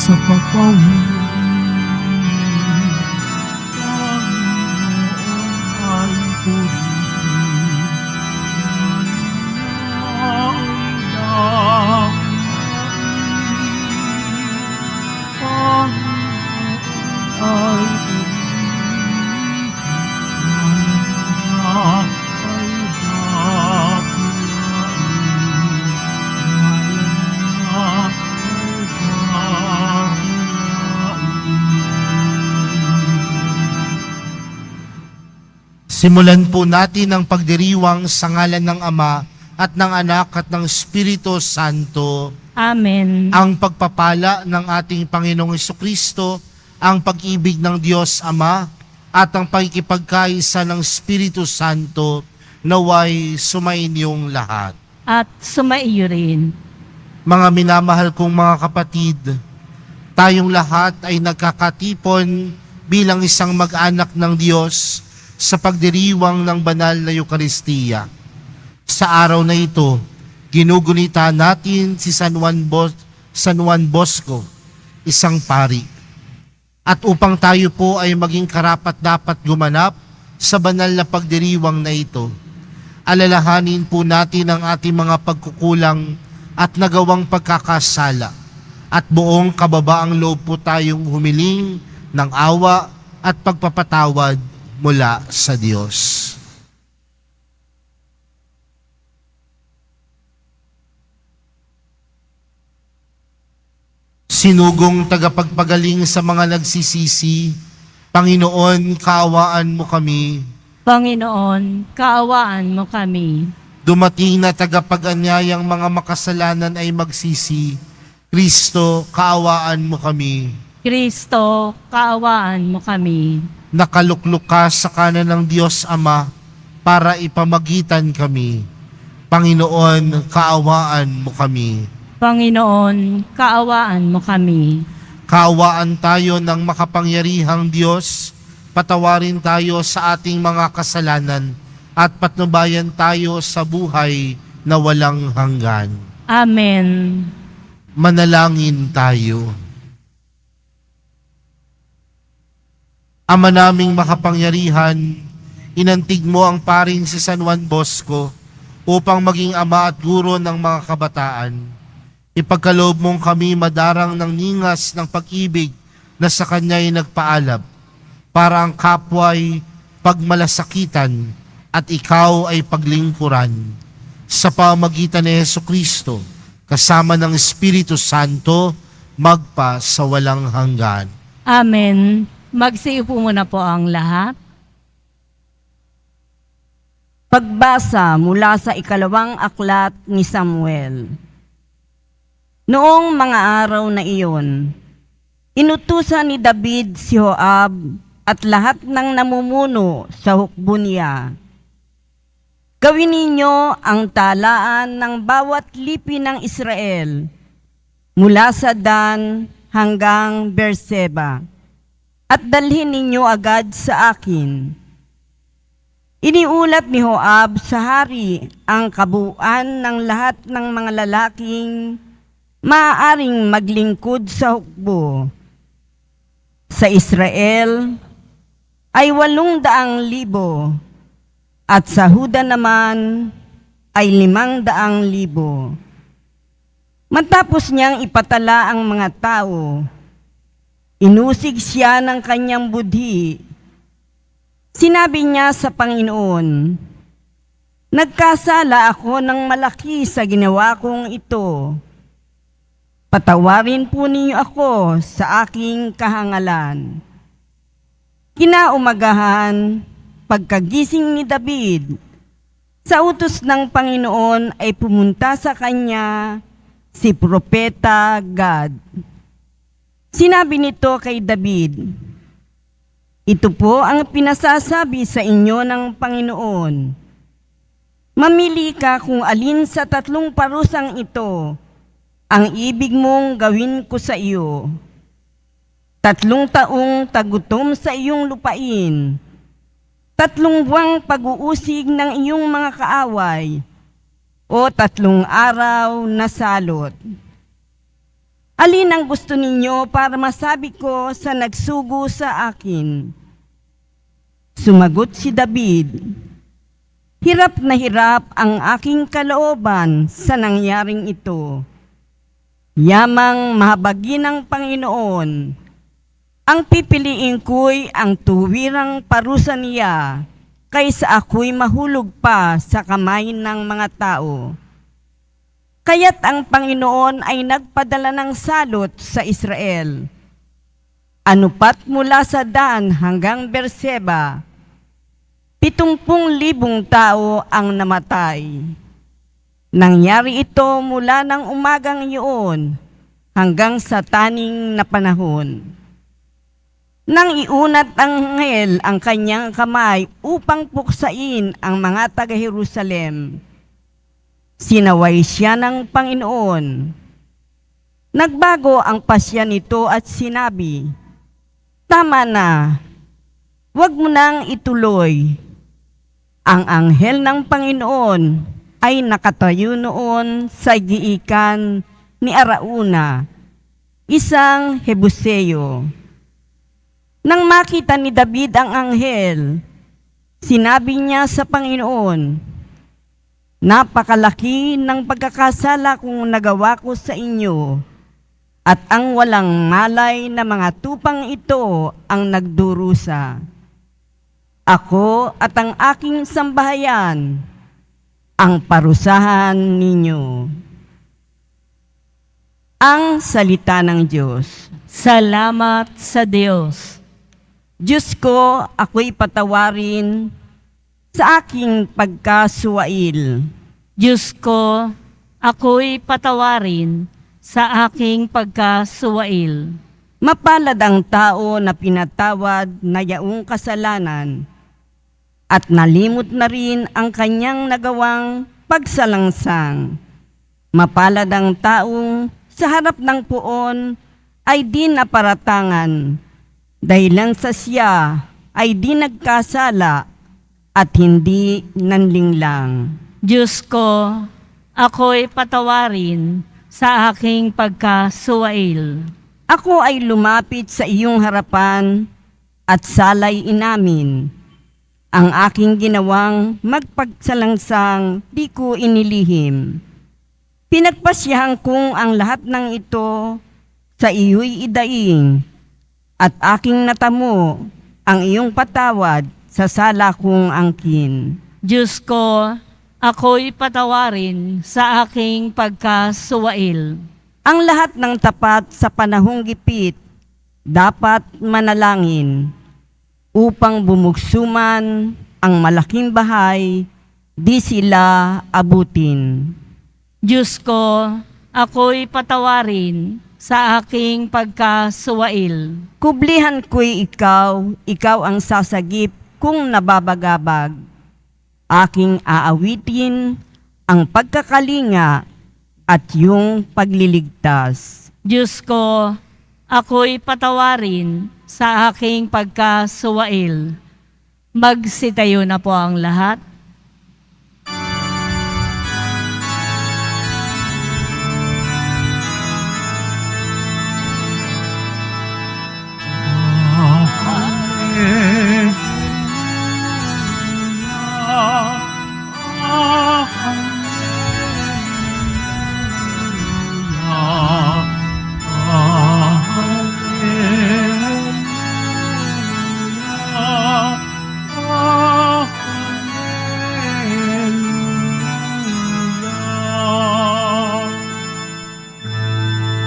sa papawid. Panginoon ay purihin, Simulan po natin ang pagdiriwang sa ngalan ng Ama at ng Anak at ng Espiritu Santo. Amen. Ang pagpapala ng ating Panginoong Jesucristo, ang pag-ibig ng Diyos Ama at ang pakikipagkaisa ng Espiritu Santo naway sumainyong lahat. At sumaiyo rin. Mga minamahal kong mga kapatid, tayong lahat ay nagkakatipon bilang isang mag-anak ng Diyos sa pagdiriwang ng banal na Eukaristiya. Sa araw na ito, ginugunita natin si San Juan Bosco, isang pari. At upang tayo po ay maging karapat-dapat gumanap sa banal na pagdiriwang na ito, alalahanin po natin ang ating mga pagkukulang at nagawang pagkakasala, at buong kababaang loob po tayong humiling ng awa at pagpapatawad mula sa Diyos. Sinugong tagapagpagaling sa mga nagsisisi, Panginoon, kaawaan mo kami. Panginoon, kaawaan mo kami. Dumating na tagapag-anyayang mga makasalanan ay magsisi, Kristo, kaawaan mo kami. Kristo, kaawaan mo kami. Nakaluklok ka sa kanan ng Diyos Ama para ipamagitan kami. Panginoon, kaawaan mo kami. Panginoon, kaawaan mo kami. Kaawaan tayo ng makapangyarihang Diyos, patawarin tayo sa ating mga kasalanan at patnubayan tayo sa buhay na walang hanggan. Amen. Manalangin tayo. Ama naming makapangyarihan, inantig mo ang paring si San Juan Bosco upang maging ama at guro ng mga kabataan. Ipagkaloob mong kami madarang ng ningas ng pag-ibig na sa kanya'y nagpaalab, para ang kapwa'y pagmalasakitan at ikaw ay paglingkuran. Sa pamagitan ni Jesucristo, kasama ng Espiritu Santo, magpa sa walang hanggan. Amen. Magsiupo muna po ang lahat. Pagbasa mula sa ikalawang aklat ni Samuel. Noong mga araw na iyon, inutusan ni David si Joab at lahat ng namumuno sa hukbo niya. Gawin ninyo ang talaan ng bawat lipi ng Israel, mula sa Dan hanggang Berseba, at dalhin ninyo agad sa akin. Iniulat ni Joab sa hari ang kabuuan ng lahat ng mga lalaking maaaring maglingkod sa hukbo. Sa Israel ay 800,000 at sa Huda naman ay 500,000. Matapos niyang ipatala ang mga tao, inusig siya ng kanyang budhi. Sinabi niya sa Panginoon, "Nagkasala ako ng malaki sa ginawa kong ito. Patawarin po ninyo ako sa aking kahangalan." Kinaumagahan, pagkagising ni David, sa utos ng Panginoon ay pumunta sa kanya si Propeta Gad. Sinabi nito kay David, "Ito po ang pinasasabi sa inyo ng Panginoon. Mamili ka kung alin sa 3 parusang ito ang ibig mong gawin ko sa iyo. 3 taong tagutom sa iyong lupain, 3 buwang pag-uusig ng iyong mga kaaway, o 3 araw na salot." Alin ang gusto ninyo para masabi ko sa nagsugo sa akin? Sumagot si David, hirap na hirap ang aking kalooban sa nangyaring ito. Yamang mahabagi ng Panginoon, ang pipiliin ko'y ang tuwirang parusa niya kaysa ako'y mahulog pa sa kamay ng mga tao. Kaya't ang Panginoon ay nagpadala ng salot sa Israel. Anupat mula sa Dan hanggang Berseba, 70,000 tao ang namatay. Nangyari ito mula ng umagang iyon hanggang sa taning na panahon. Nang iunat ang anghel ang kanyang kamay upang puksain ang mga taga-Jerusalem, sinaway siya ng Panginoon. Nagbago ang pasya nito at sinabi, tama na, huwag mo nang ituloy. Ang anghel ng Panginoon ay nakatayo noon sa giikan ni Arauna, isang Hebuseo. Nang makita ni David ang anghel, sinabi niya sa Panginoon, napakalaki ng pagkakasala kong nagawa ko sa inyo, at ang walang malay na mga tupang ito ang nagdurusa. Ako at ang aking sambahayan ang parusahan ninyo. Ang salita ng Diyos. Salamat sa Diyos. Diyos ko, ako'y patawarin sa aking pagkasuwail. Diyos ko, ako'y patawarin sa aking pagkasuwail. Mapalad ang tao na pinatawad na yaong kasalanan at nalimot na rin ang kanyang nagawang pagsalangsang. Mapalad ang taong sa harap ng puon ay di naparatangan, dahilan sa siya ay di nagkasala at hindi nanlinglang. Diyos ko, ako'y patawarin sa aking pagkasuwail. Ako ay lumapit sa iyong harapan at salay inamin. Ang aking ginawang magpagsalangsang di ko inilihim. Pinagpasyahan kong ang lahat ng ito sa iyo'y idaing at aking natamo ang iyong patawad sa sala kong angkin. Diyos ko, ako'y patawarin sa aking pagkasuwail. Ang lahat ng tapat sa panahong gipit dapat manalangin upang bumugsuman ang malaking bahay, di sila abutin. Diyos ko, ako'y patawarin sa aking pagkasuwail. Kublihan ko'y ikaw ang sasagip kung nababagabag. Aking aawitin ang pagkakalinga at yung pagliligtas. Diyos ko, ako'y patawarin sa aking pagkasuwail. Magsitayo na po ang lahat.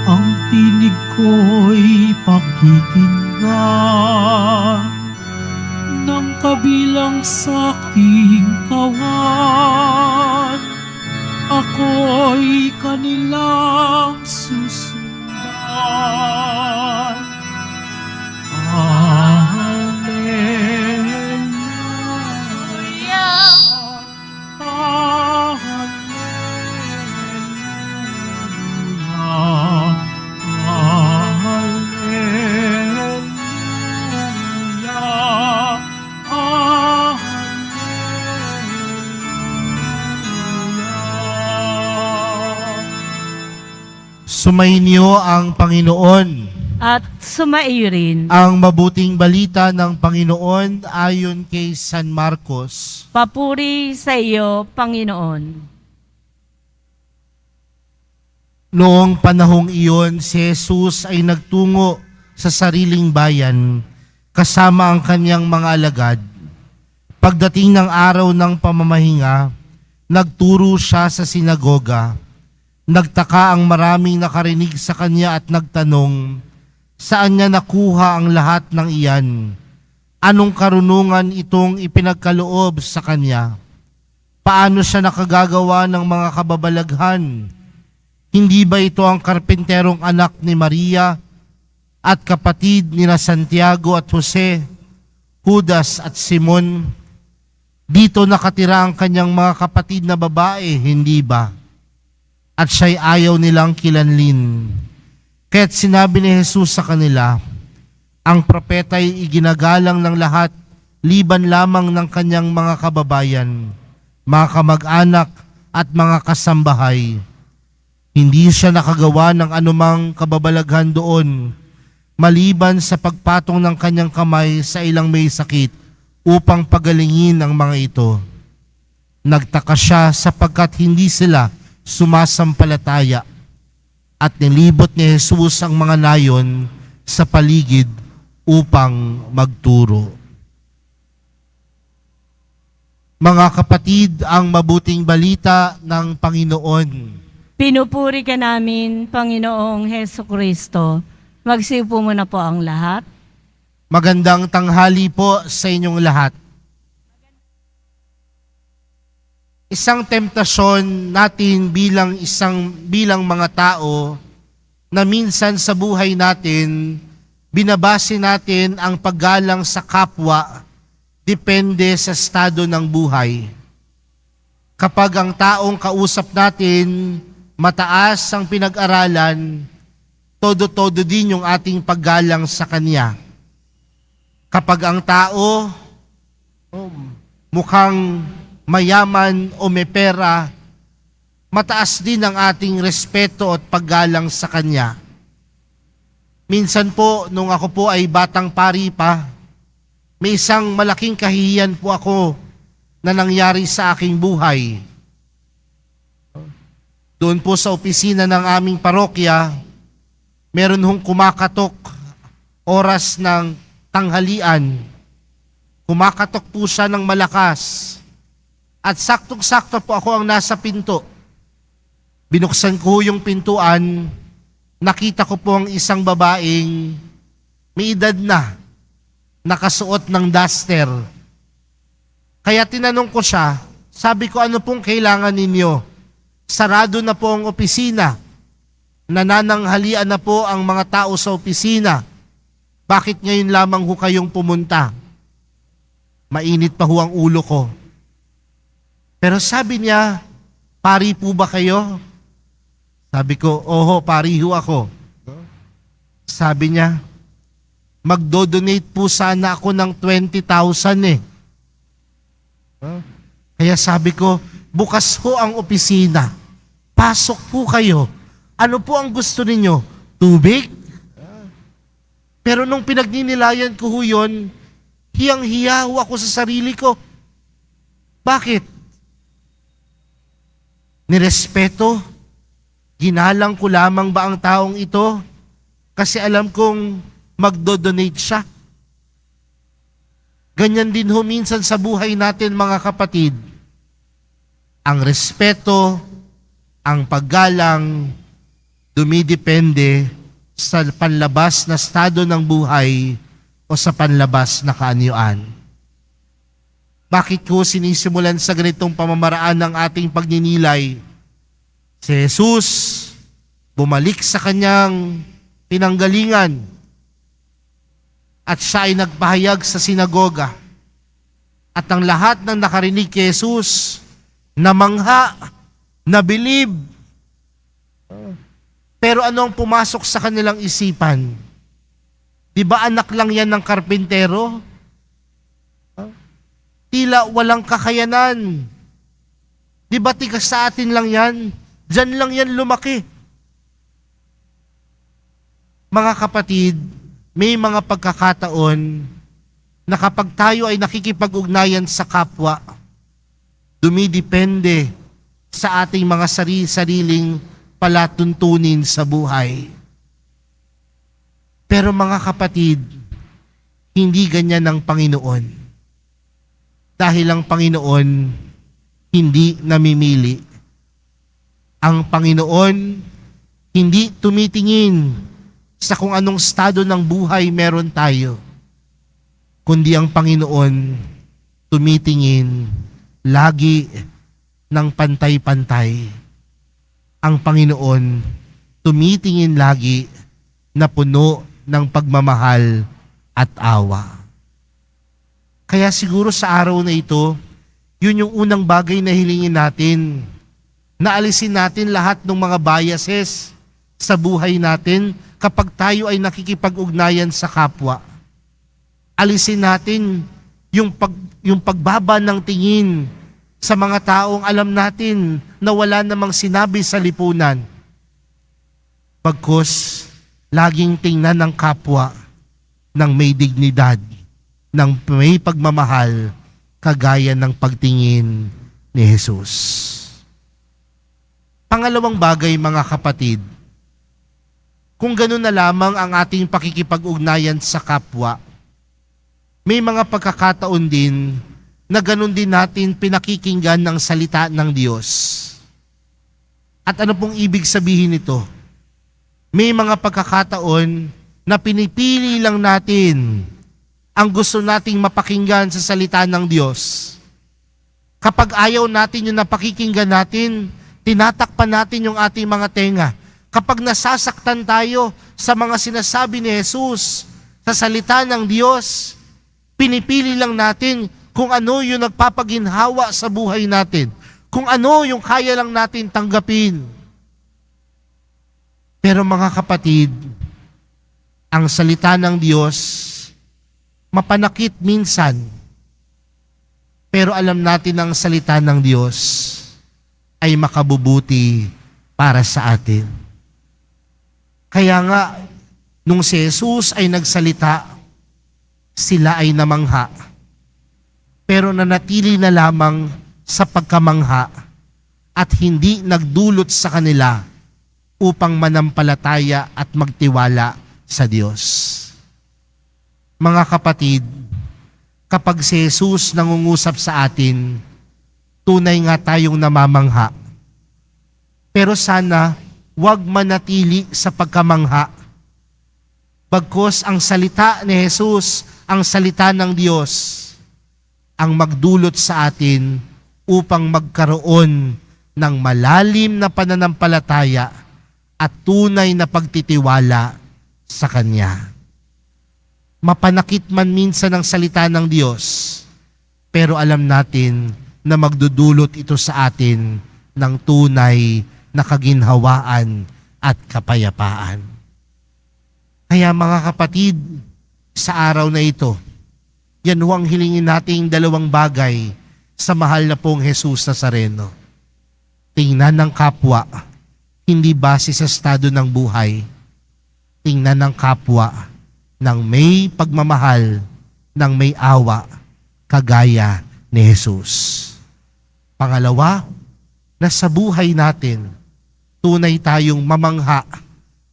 Ang tinig ko'y pakikinggan ng kabilang sa aking kawan. Ako'y kanilang susundan. Hallelujah. Hallelujah. Sumainyo ang Panginoon. At sumaiyo rin. Ang mabuting balita ng Panginoon ayon kay San Marcos. Papuri sa iyo, Panginoon. Noong panahong iyon, si Jesus ay nagtungo sa sariling bayan kasama ang kanyang mga alagad. Pagdating ng araw ng pamamahinga, nagturo siya sa sinagoga. Nagtaka ang maraming nakarinig sa kanya at nagtanong, saan niya nakuha ang lahat ng iyan? Anong karunungan itong ipinagkaloob sa kanya? Paano siya nakagagawa ng mga kababalaghan? Hindi ba ito ang karpenterong anak ni Maria at kapatid ni Santiago at Jose, Judas at Simon? Dito nakatira ang kanyang mga kapatid na babae, hindi ba? At siya'y ayaw nilang kilanlin. Kaya't sinabi ni Jesus sa kanila, ang propeta'y iginagalang ng lahat, liban lamang ng kanyang mga kababayan, mga kamag-anak at mga kasambahay. Hindi siya nakagawa ng anumang kababalaghan doon, maliban sa pagpatong ng kanyang kamay sa ilang may sakit upang pagalingin ang mga ito. Nagtaka siya sapagkat hindi sila sumasampalataya at nilibot ni Jesus ang mga nayon sa paligid upang magturo. Mga kapatid, ang mabuting balita ng Panginoon. Pinupuri ka namin, Panginoong Heso Kristo. Magsiupo muna po ang lahat. Magandang tanghali po sa inyong lahat. Isang temptasyon natin bilang mga tao na minsan sa buhay natin, binabase natin ang paggalang sa kapwa depende sa estado ng buhay. Kapag ang taong kausap natin mataas ang pinag-aralan, todo-todo din yung ating paggalang sa kanya. Kapag ang tao mukhang mayaman o may pera, mataas din ang ating respeto at paggalang sa kanya. Minsan po, nung ako po ay batang pari pa, may isang malaking kahihiyan po ako na nangyari sa aking buhay. Doon po sa opisina ng aming parokya, meron hong kumakatok oras ng tanghalian. Kumakatok po siya ng malakas. At saktong-sakto po ako ang nasa pinto. Binuksan ko yung pintuan, nakita ko po ang isang babaeng may edad na, nakasuot ng duster. Kaya tinanong ko siya, sabi ko, ano pong kailangan ninyo? Sarado na po ang opisina. Nanananghalian na po ang mga tao sa opisina. Bakit ngayon lamang ho kayong pumunta? Mainit pa ho ang ulo ko. Pero sabi niya, pari po ba kayo? Sabi ko, oho, pari ho ako. Sabi niya, magdo-donate po sana ako ng 20,000 eh. Kaya sabi ko, bukas ho ang opisina. Pasok po kayo. Ano po ang gusto ninyo? Tubig? Pero nung pinagninilayan ko ho yun, hiyang-hiya ho ako sa sarili ko. Bakit? Nirespeto? Ginalang ko lamang ba ang taong ito? Kasi alam kong magdo-donate siya. Ganyan din ho minsan sa buhay natin, mga kapatid. Ang respeto, ang paggalang, dumidepende sa panlabas na estado ng buhay o sa panlabas na kaanyuan. Bakit ko sinisimulan sa ganitong pamamaraan ng ating pagninilay? Si Jesus, bumalik sa kanyang pinanggalingan at siya ay nagpahayag sa sinagoga. At ang lahat ng nakarinig kay Jesus, namangha, nabilib. Pero ano ang pumasok sa kanilang isipan? Di ba anak lang yan ng karpintero? Tila walang kakayanan. Di ba tigas sa atin lang yan? Diyan lang yan lumaki. Mga kapatid, may mga pagkakataon na kapag tayo ay nakikipag-ugnayan sa kapwa, dumidepende sa ating mga sariling palatuntunin sa buhay. Pero mga kapatid, hindi ganyan ang Panginoon. Dahil ang Panginoon hindi namimili. Ang Panginoon hindi tumitingin sa kung anong estado ng buhay meron tayo, kundi ang Panginoon tumitingin lagi ng pantay-pantay. Ang Panginoon tumitingin lagi na puno ng pagmamahal at awa. Kaya siguro sa araw na ito, yun yung unang bagay na hilingin natin, na alisin natin lahat ng mga biases sa buhay natin kapag tayo ay nakikipag-ugnayan sa kapwa. Alisin natin yung pagbaba ng tingin sa mga taong alam natin na wala namang sinabi sa lipunan. Pagkos, laging tingnan ng kapwa ng may dignidad, ng may pagmamahal, kagaya ng pagtingin ni Jesus. Pangalawang bagay, mga kapatid, kung ganun na lamang ang ating pakikipag-ugnayan sa kapwa, may mga pagkakataon din na ganun din natin pinakikinggan ng salita ng Diyos. At ano pong ibig sabihin nito? May mga pagkakataon na pinipili lang natin ang gusto nating mapakinggan sa salita ng Diyos. Kapag ayaw natin yung napakikinggan natin, tinatakpan natin yung ating mga tenga. Kapag nasasaktan tayo sa mga sinasabi ni Jesus sa salita ng Diyos, pinipili lang natin kung ano yung nagpapaginhawa sa buhay natin, kung ano yung kaya lang natin tanggapin. Pero mga kapatid, ang salita ng Diyos, mapanakit minsan, pero alam natin ang salita ng Diyos ay makabubuti para sa atin. Kaya nga, nung si Jesus ay nagsalita, sila ay namangha, pero nanatili na lamang sa pagkamangha at hindi nagdulot sa kanila upang manampalataya at magtiwala sa Diyos. Mga kapatid, kapag si Jesus nangungusap sa atin, tunay nga tayong namamangha. Pero sana, huwag manatili sa pagkamangha. Bagkus ang salita ni Jesus, ang salita ng Diyos, ang magdulot sa atin upang magkaroon ng malalim na pananampalataya at tunay na pagtitiwala sa Kanya. Mapanakit man minsan ang salita ng Diyos, pero alam natin na magdudulot ito sa atin ng tunay na kaginhawaan at kapayapaan. Kaya mga kapatid, sa araw na ito, yan ho ang hilingin nating dalawang bagay sa mahal na pong Jesus Nazareno. Tingnan ng kapwa, hindi base sa estado ng buhay. Tingnan ng kapwa ng may pagmamahal, ng may awa, kagaya ni Jesus. Pangalawa, na sa buhay natin, tunay tayong mamangha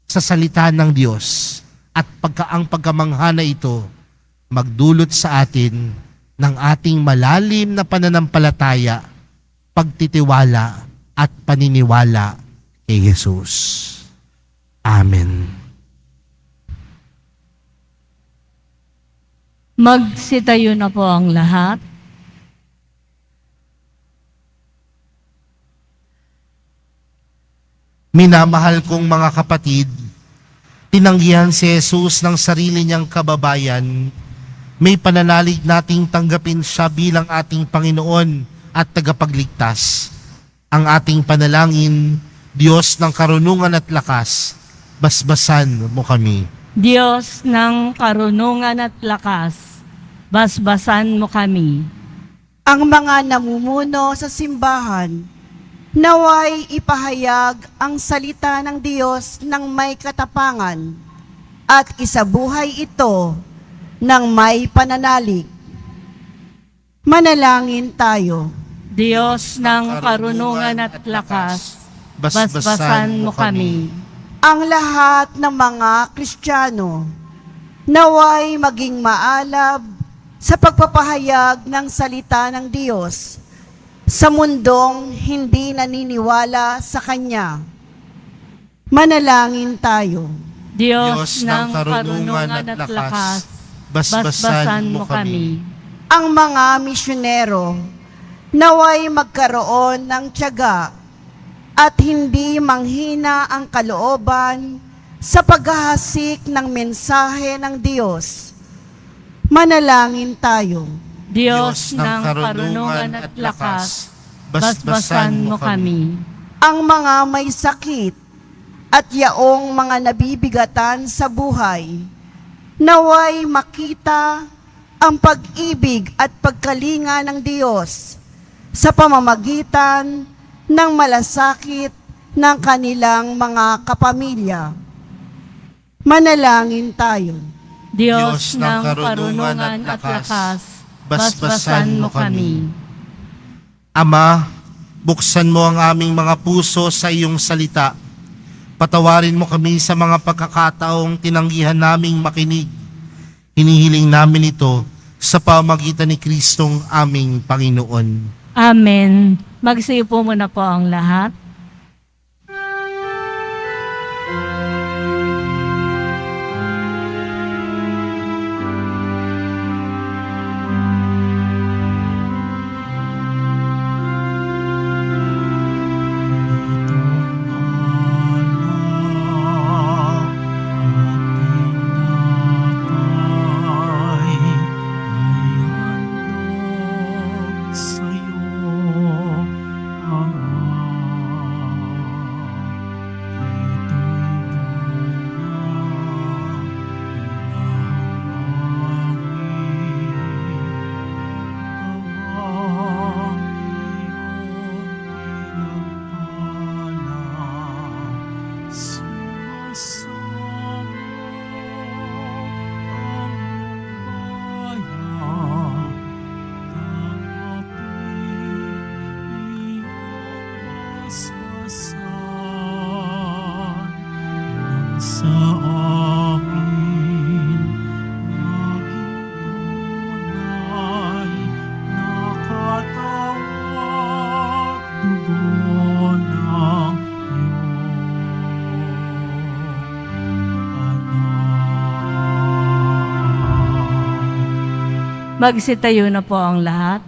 sa salita ng Diyos at ang pagkamangha na ito magdulot sa atin ng ating malalim na pananampalataya, pagtitiwala at paniniwala kay Jesus. Amen. Magsitayo na po ang lahat. Minamahal kong mga kapatid, tinanggihan si Jesus ng sarili niyang kababayan. May pananalig nating tanggapin siya bilang ating Panginoon at tagapagligtas. Ang ating panalangin, Diyos ng karunungan at lakas, basbasan mo kami. Diyos ng karunungan at lakas, basbasan mo kami. Ang mga namumuno sa simbahan, naway ipahayag ang salita ng Diyos ng may katapangan. at isabuhay ito ng may pananalig. Manalangin tayo. Diyos ng karunungan at lakas, basbasan mo kami. Ang lahat ng mga Kristiyano naway maging maalab sa pagpapahayag ng salita ng Diyos sa mundong hindi naniniwala sa Kanya. Manalangin tayo. Diyos ng karunungan at lakas, basbasan mo kami. Ang mga misyonero naway magkaroon ng tiyaga at hindi manghina ang kalooban sa paghahasik ng mensahe ng Diyos. Manalangin tayo. Diyos ng karunungan at lakas, basbasan mo kami. Ang mga may sakit at yaong mga nabibigatan sa buhay, naway makita ang pag-ibig at pagkalinga ng Diyos sa pamamagitan ng malasakit ng kanilang mga kapamilya. Manalangin tayo. Diyos ng karunungan at lakas, basbasan mo kami. Ama, buksan mo ang aming mga puso sa iyong salita. Patawarin mo kami sa mga pagkakataong tinanggihan naming makinig. Hinihiling namin ito sa pamagitan ni Kristong aming Panginoon. Amen. Magsiupo muna po ang lahat. Sa amin, maging tunay, nakatawag, dugo ng iyong anak. Magsitayo na po ang lahat.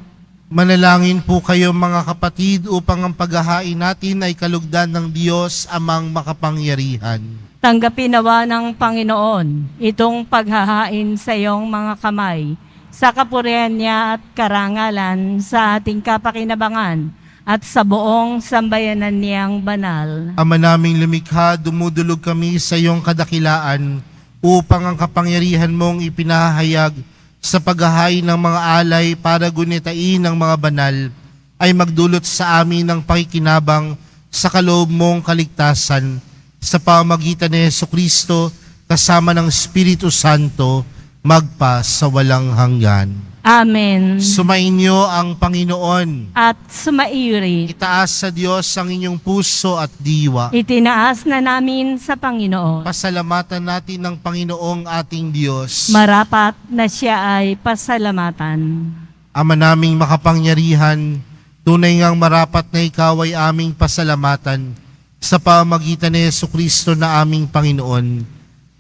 Manalangin po kayo mga kapatid upang ang paghahain natin ay kalugdan ng Diyos amang makapangyarihan. Tanggapin nawa ng Panginoon itong paghahain sa iyong mga kamay, sa kapurihan niya at karangalan sa ating kapakinabangan at sa buong sambayanan niyang banal. Ama naming lumikha, dumudulog kami sa iyong kadakilaan upang ang kapangyarihan mong ipinahayag sa paghahain ng mga alay para gunitain ng mga banal ay magdulot sa amin ng pakikinabang sa kaloob mong kaligtasan sa pamagitan ni Jesucristo kasama ng Espiritu Santo magpa sa walang hanggan. Amen. Sumainyo ang Panginoon. At sumairi, Itaas sa Diyos ang inyong puso at diwa. itinaas na namin sa Panginoon. Pasalamatan natin ng Panginoong ating Diyos. Marapat na siya ay pasalamatan. Ama naming makapangyarihan, tunay ngang marapat na ikaw ay aming pasalamatan sa pamagitan ni Jesucristo na aming Panginoon.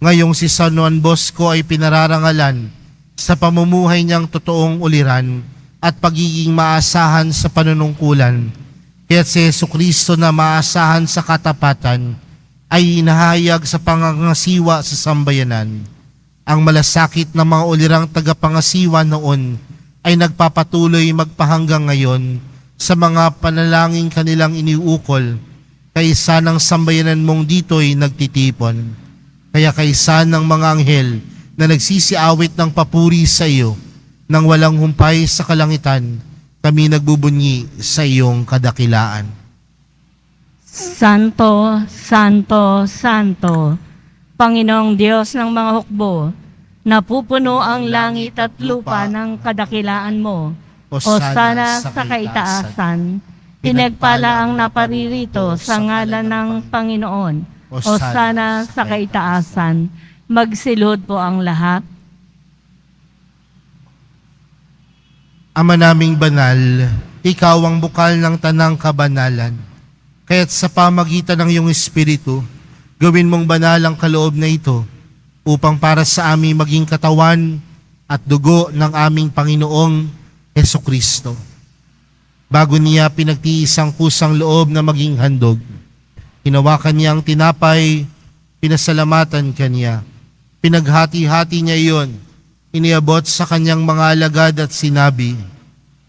Ngayong si San Juan Bosco ay pinararangalan sa pamumuhay niyang totoong uliran at pagiging maasahan sa panunungkulan. Kaya si Jesucristo na maasahan sa katapatan ay inahayag sa pangangasiwa sa sambayanan. Ang malasakit na mga ulirang tagapangasiwa noon ay nagpapatuloy magpahanggang ngayon sa mga panalangin kanilang iniukol. Kaysa ng sambayanan mong dito'y nagtitipon. Kaya kaysa ng mga anghel na nagsisiawit ng papuri sa iyo, nang walang humpay sa kalangitan, kami nagbubunyi sa iyong kadakilaan. Santo, Santo, Santo, Panginoong Diyos ng mga hukbo, napupuno ang langit at lupa ng kadakilaan mo. O sana sa kaitaasan, pinagpala ang naparirito sa ngalan ng Panginoon. O sana sa kaitaasan, magsilod po ang lahat. Ama naming banal, ikaw ang bukal ng tanang kabanalan. Kaya't sa pamagitan ng iyong Espiritu, gawin mong banal ang kaloob na ito upang para sa aming maging katawan at dugo ng aming Panginoong Hesukristo. Bago niya pinagtiis ang kusang loob na maging handog, hinawakan niya ang tinapay, pinasalamatan kanya. Pinaghati-hati niya iyon, iniabot sa kanyang mga alagad at sinabi,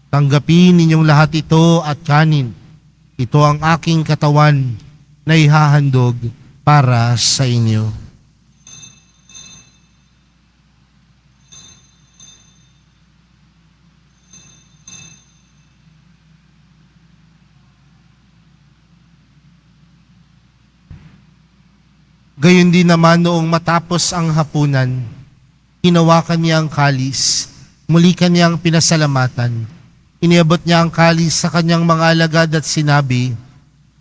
"Tanggapin ninyong lahat ito at kanin. Ito ang aking katawan na ihahandog para sa inyo." Gayon din naman noong matapos ang hapunan, hinawakan niya ang kalis, muli kanyang pinasalamatan. Iniabot niya ang kalis sa kanyang mga alagad at sinabi,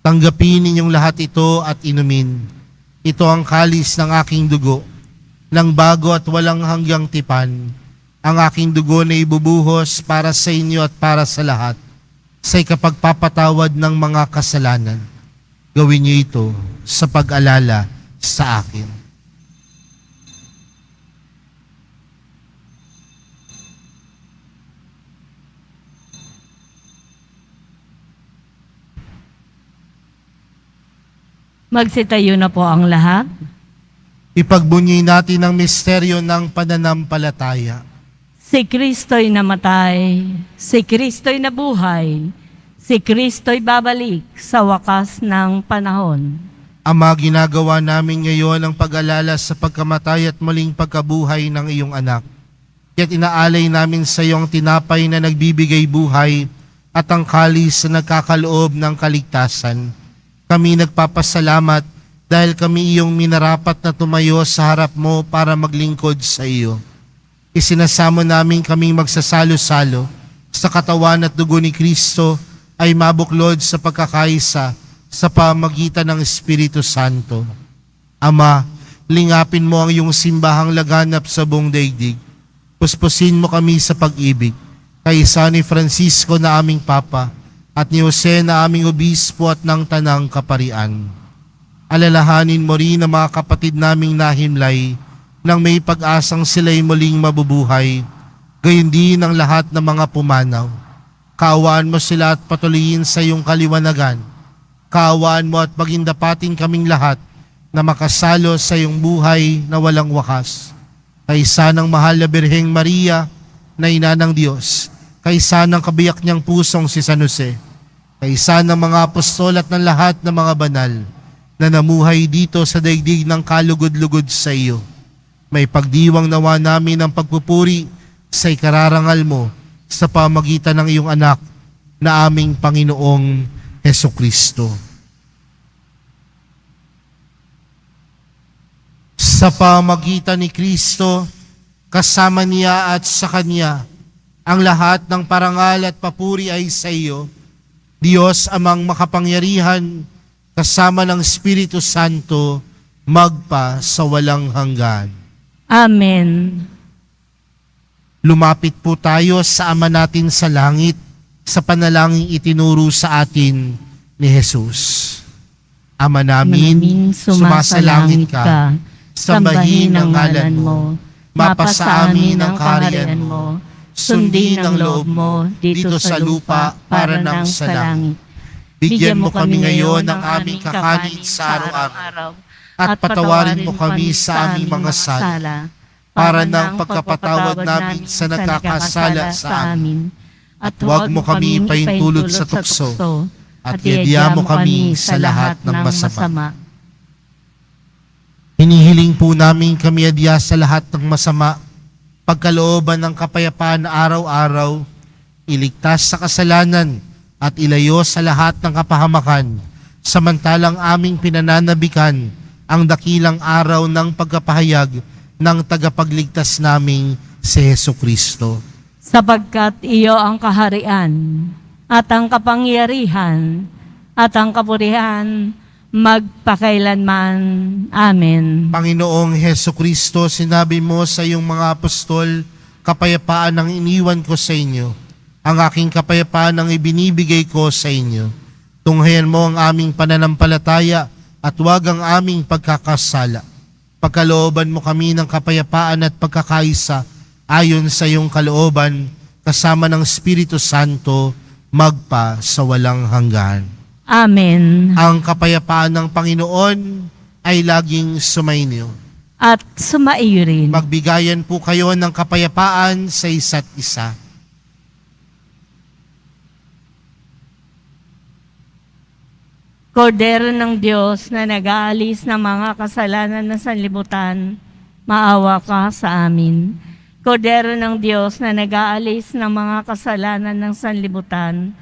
"Tanggapin ninyong lahat ito at inumin. Ito ang kalis ng aking dugo, ng bago at walang hanggang tipan. Ang aking dugo na ibubuhos para sa inyo at para sa lahat, sa ikapagpapatawad ng mga kasalanan. Gawin niyo ito sa pag-alala sa akin." Magsitayo na po ang lahat. Ipagbunyi natin ang misteryo ng pananampalataya. Si Kristo'y namatay, si Kristo'y nabuhay, si Kristo'y babalik sa wakas ng panahon. Ama, ginagawa namin ngayon ang pag-alala sa pagkamatay at muling pagkabuhay ng iyong anak. Kaya't inaalay namin sa iyo ang tinapay na nagbibigay buhay at ang kalis na nagkakaloob ng kaligtasan. Kami nagpapasalamat dahil kami iyong minarapat na tumayo sa harap mo para maglingkod sa iyo. Isinasamo namin kaming magsasalo-salo sa katawan at dugo ni Kristo ay mabuklod sa pagkakaisa sa pamagitan ng Espiritu Santo. Ama, lingapin mo ang iyong simbahang laganap sa buong daigdig. Puspusin mo kami sa pag-ibig. Kaysa ni Francisco na aming Papa at ni Jose na aming Obispo at ng Tanang Kaparian. Alalahanin mo rin ang mga kapatid naming nahimlay nang may pag-asang sila'y muling mabubuhay, gayon din ang lahat ng mga pumanaw. Kaawaan mo sila at patuloyin sa iyong kaliwanagan. Kaawaan mo at pagindapatin kaming lahat na makasalo sa iyong buhay na walang wakas. Kaysa ng mahal na Birheng Maria na ina ng Diyos, kaysa ng kabiyak niyang pusong si San Jose, kaysa ng mga apostol at ng lahat ng mga banal na namuhay dito sa daigdig ng kalugod-lugod sa iyo. May pagdiwang nawa namin ang pagpupuri sa ikararangal mo sa pamagitan ng iyong anak na aming Panginoong Hesukristo. Sa pamagitan ni Kristo, kasama niya at sa Kanya, ang lahat ng parangal at papuri ay sa iyo, Diyos amang makapangyarihan, kasama ng Espiritu Santo, magpa sa walang hanggan. Amen. Lumapit po tayo sa Ama natin sa langit, sa panalangin itinuro sa atin ni Jesus. Ama namin, sumasalangit ka, sambahin ang ngalan mo, mapasa amin ang kaharian mo, sundin ang loob mo dito sa lupa para ng sa langit. Bigyan mo kami ngayon ng aming kakanin sa araw-araw at patawarin mo kami sa aming mga sala para ng pagkapatawad namin sa nagkakasala sa amin. At huwag mo kami paintulot sa tukso at iadya mo kami sa lahat ng masama. Hinihiling po namin kami adya sa lahat ng masama, pagkalooban ng kapayapaan na araw-araw, iligtas sa kasalanan at ilayo sa lahat ng kapahamakan, samantalang aming pinananabikan ang dakilang araw ng pagkapahayag ng tagapagligtas naming si Hesukristo. Sapagkat iyo ang kaharian at ang kapangyarihan at ang kapurihan magpakailanman. Amen. Panginoong Hesukristo, sinabi mo sa iyong mga apostol, kapayapaan ang iniwan ko sa inyo. Ang aking kapayapaan ang ibinibigay ko sa inyo. Tunghayan mo ang aming pananampalataya at huwag ang aming pagkakasala. Pagkalooban mo kami ng kapayapaan at pagkakaisa ayon sa iyong kalooban, kasama ng Espiritu Santo, magpa sa walang hanggan. Amen. Ang kapayapaan ng Panginoon ay laging sumainyo. At sumaiyo rin. Magbigayan po kayo ng kapayapaan sa isa't isa. Kordero ng Diyos na nag-aalis ng mga kasalanan ng sanlibutan, maawa ka sa amin. Kordero ng Diyos na nag-aalis ng mga kasalanan ng sanlibutan,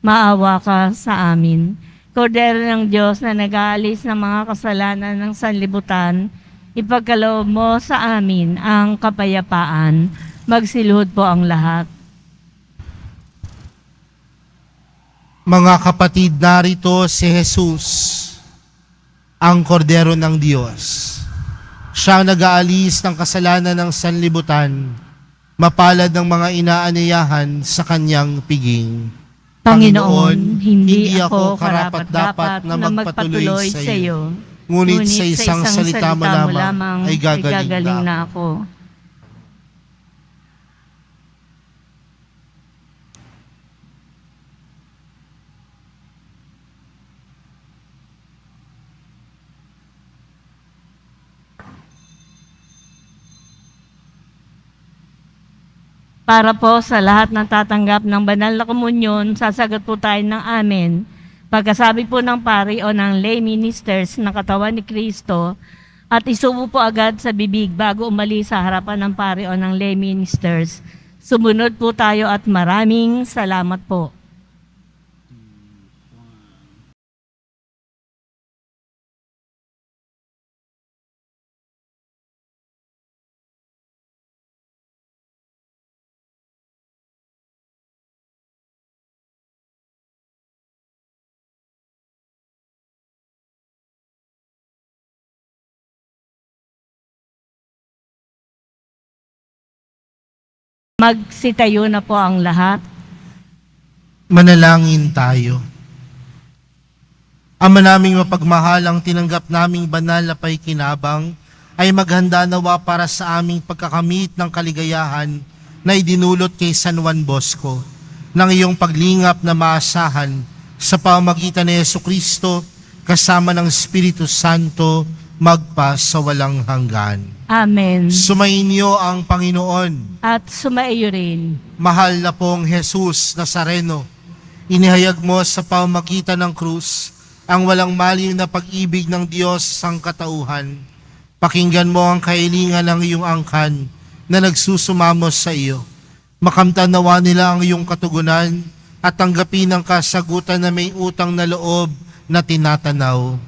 maawa ka sa amin. Kordero ng Diyos na nag-aalis ng mga kasalanan ng sanlibutan, ipagkaloob mo sa amin ang kapayapaan. Magsiluhod po ang lahat. Mga kapatid, narito si Jesus, ang Kordero ng Diyos. Siya ang nag-aalis ng kasalanan ng sanlibutan, mapalad ng mga inaaniyahan sa kanyang piging. Panginoon, hindi ako karapat-dapat na magpatuloy sa iyo. Ngunit sa isang salita mo lamang ay gagaling na ako. Para po sa lahat ng tatanggap ng banal na komunyon, sasagot po tayo ng amen. Pagkasabi po ng pari o ng lay ministers ng katawan ni Kristo, at isubo po agad sa bibig bago umalis sa harapan ng pari o ng lay ministers. Sumunod po tayo at maraming salamat po. Magsitayo na po ang lahat. Manalangin tayo. Ama naming mapagmahalang tinanggap naming banal na paikinabang ay maghanda nawa para sa aming pagkakamit ng kaligayahan na idinulot kay San Juan Bosco ng iyong paglingap na maasahan sa pamamagitan ni Hesukristo kasama ng Espiritu Santo magpa sa walang hanggan. Amen. Sumainyo ang Panginoon. At sumaiyo rin. Mahal na pong Jesus Nazareno, inihayag mo sa pamamagitan ng krus ang walang maliw na pag-ibig ng Diyos sa sangkatauhan. Pakinggan mo ang kahilingan ng iyong angkan na nagsusumamos sa iyo. Makamtan nawa nila ang iyong katugunan at tanggapin ang kasagutan na may utang na loob na tinatanaw.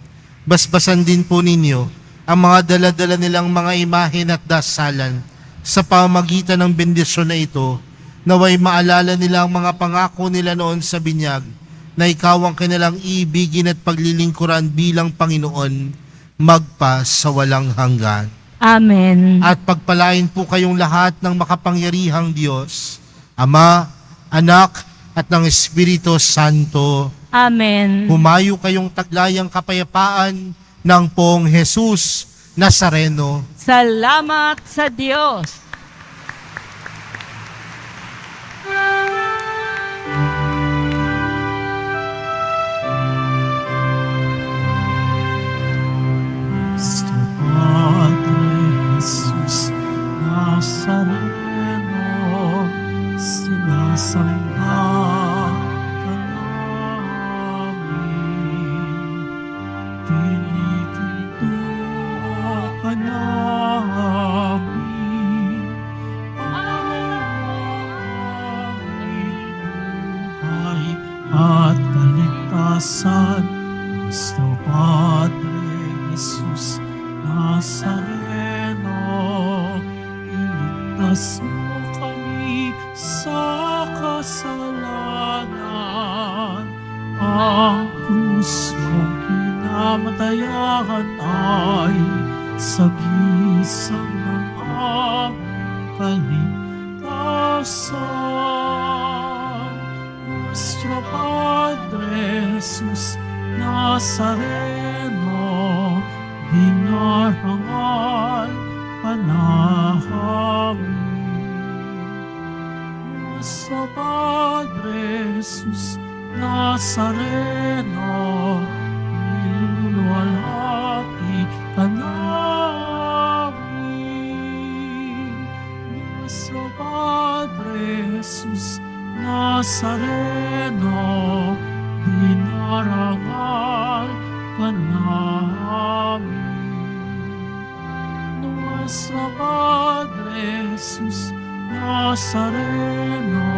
Basbasan din po ninyo ang mga dala-dala nilang mga imahen at dasalan sa pamamagitan ng bendisyon na ito, naway maalala nila ang mga pangako nila noon sa binyag na ikaw ang kanilang iibigin at paglilingkuran bilang Panginoon magpa sa walang hanggan. Amen. At pagpalain po kayong lahat ng makapangyarihang Diyos, Ama, Anak, at ng Espiritu Santo. Amen. Humayo kayong taglayang kapayapaan ng Pong Jesus Nazareno. Salamat sa Diyos. Cristo Padre Jesus Nazareno, sinasamba ka namin, tinitinto ka namin, ang aming buhay at kaligtasan. Cristo Padre Jesus Nazareno, iligtas mo kami sa kasalanan. Ang krus mong kinamatayan ay sagisag ng aming kaligtasan. Nuestro Padre Jesus Nazareno, dinarangal ka namin. Nuestro Padre Jesus Nazareno, niluluwalhati ka namin. Nuestro Padre Jesus Nazareno, dinarangal ka namin. Nuestro Padre Jesus Nazareno,